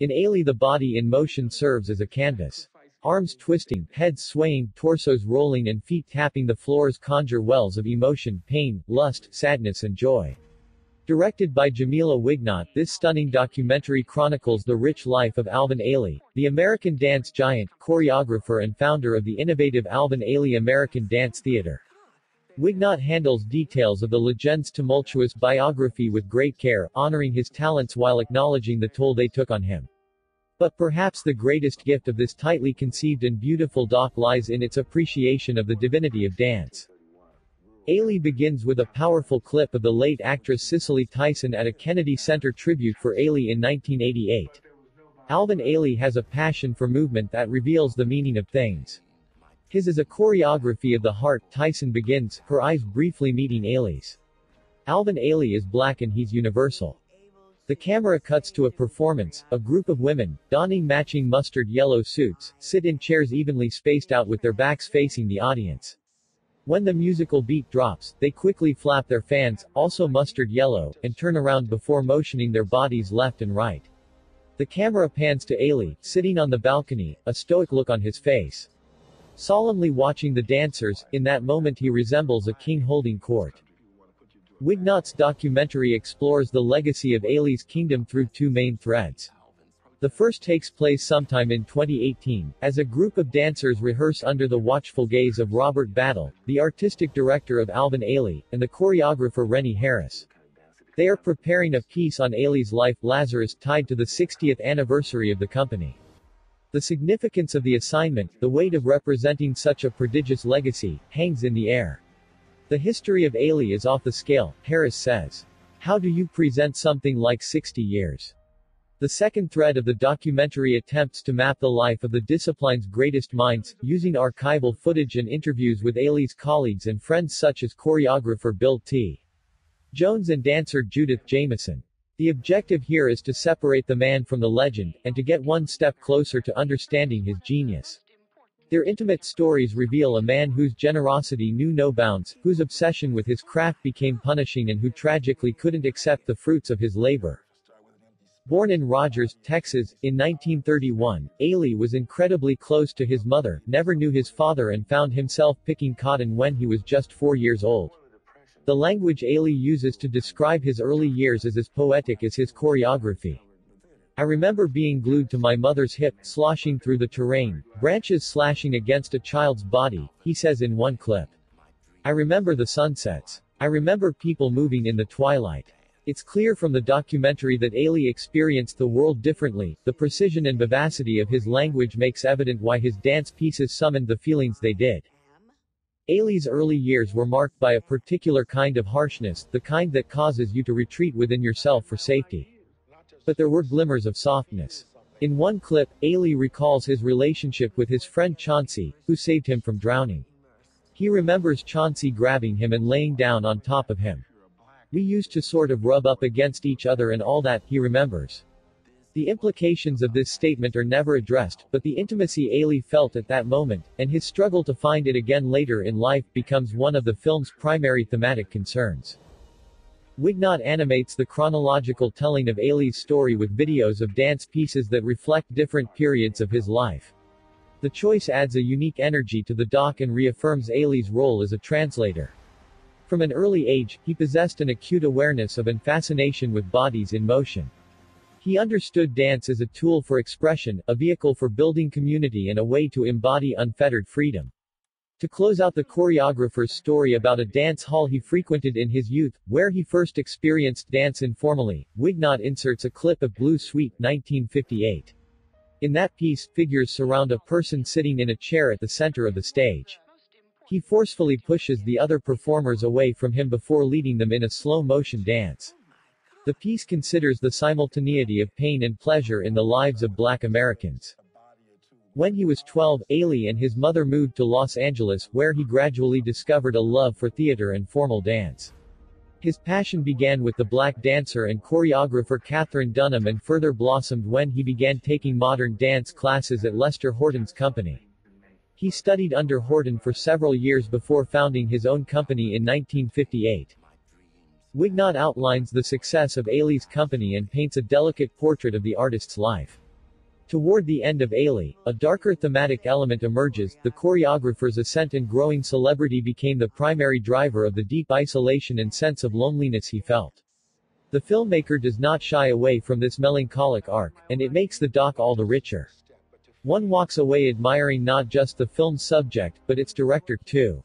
In Ailey, the body in motion serves as a canvas. Arms twisting, heads swaying, torsos rolling and feet tapping the floors conjure wells of emotion, pain, lust, sadness and joy. Directed by Jamila Wignot, this stunning documentary chronicles the rich life of Alvin Ailey, the American dance giant, choreographer and founder of the innovative Alvin Ailey American Dance Theater. Wignot handles details of the legend's tumultuous biography with great care, honoring his talents while acknowledging the toll they took on him. But perhaps the greatest gift of this tightly conceived and beautiful doc lies in its appreciation of the divinity of dance. Ailey begins with a powerful clip of the late actress Cicely Tyson at a Kennedy Center tribute for Ailey in 1988. Alvin Ailey has a passion for movement that reveals the meaning of things. His is a choreography of the heart. Tyson begins, her eyes briefly meeting Ailey's. Alvin Ailey is black and he's universal. The camera cuts to a performance. A group of women, donning matching mustard yellow suits, sit in chairs evenly spaced out with their backs facing the audience. When the musical beat drops, they quickly flap their fans, also mustard yellow, and turn around before motioning their bodies left and right. The camera pans to Ailey, sitting on the balcony, a stoic look on his face. Solemnly watching the dancers, in that moment he resembles a king holding court. Wignot's documentary explores the legacy of Ailey's kingdom through two main threads. The first takes place sometime in 2018, as a group of dancers rehearse under the watchful gaze of Robert Battle, the artistic director of Alvin Ailey, and the choreographer Rennie Harris. They are preparing a piece on Ailey's life, Lazarus, tied to the 60th anniversary of the company. The significance of the assignment, the weight of representing such a prodigious legacy, hangs in the air. The history of Ailey is off the scale, Harris says. How do you present something like 60 years? The second thread of the documentary attempts to map the life of the discipline's greatest minds, using archival footage and interviews with Ailey's colleagues and friends such as choreographer Bill T. Jones and dancer Judith Jamison. The objective here is to separate the man from the legend, and to get one step closer to understanding his genius. Their intimate stories reveal a man whose generosity knew no bounds, whose obsession with his craft became punishing and who tragically couldn't accept the fruits of his labor. Born in Rogers, Texas, in 1931, Ailey was incredibly close to his mother, never knew his father and found himself picking cotton when he was just 4 years old. The language Ailey uses to describe his early years is as poetic as his choreography. I remember being glued to my mother's hip, sloshing through the terrain, branches slashing against a child's body, he says in one clip. I remember the sunsets. I remember people moving in the twilight. It's clear from the documentary that Ailey experienced the world differently. The precision and vivacity of his language makes evident why his dance pieces summoned the feelings they did. Ailey's early years were marked by a particular kind of harshness, the kind that causes you to retreat within yourself for safety. But there were glimmers of softness. In one clip, Ailey recalls his relationship with his friend Chauncey, who saved him from drowning. He remembers Chauncey grabbing him and laying down on top of him. We used to sort of rub up against each other and all that, he remembers. The implications of this statement are never addressed, but the intimacy Ailey felt at that moment, and his struggle to find it again later in life, becomes one of the film's primary thematic concerns. Wignot animates the chronological telling of Ailey's story with videos of dance pieces that reflect different periods of his life. The choice adds a unique energy to the doc and reaffirms Ailey's role as a translator. From an early age, he possessed an acute awareness of and fascination with bodies in motion. He understood dance as a tool for expression, a vehicle for building community and a way to embody unfettered freedom. To close out the choreographer's story about a dance hall he frequented in his youth, where he first experienced dance informally, Wignot inserts a clip of Blue Suite, 1958. In that piece, figures surround a person sitting in a chair at the center of the stage. He forcefully pushes the other performers away from him before leading them in a slow-motion dance. The piece considers the simultaneity of pain and pleasure in the lives of Black Americans. When he was 12, Ailey and his mother moved to Los Angeles, where he gradually discovered a love for theater and formal dance. His passion began with the black dancer and choreographer Katherine Dunham and further blossomed when he began taking modern dance classes at Lester Horton's company. He studied under Horton for several years before founding his own company in 1958. Wignot outlines the success of Ailey's company and paints a delicate portrait of the artist's life. Toward the end of Ailey, a darker thematic element emerges. The choreographer's ascent and growing celebrity became the primary driver of the deep isolation and sense of loneliness he felt. The filmmaker does not shy away from this melancholic arc, and it makes the doc all the richer. One walks away admiring not just the film's subject, but its director, too.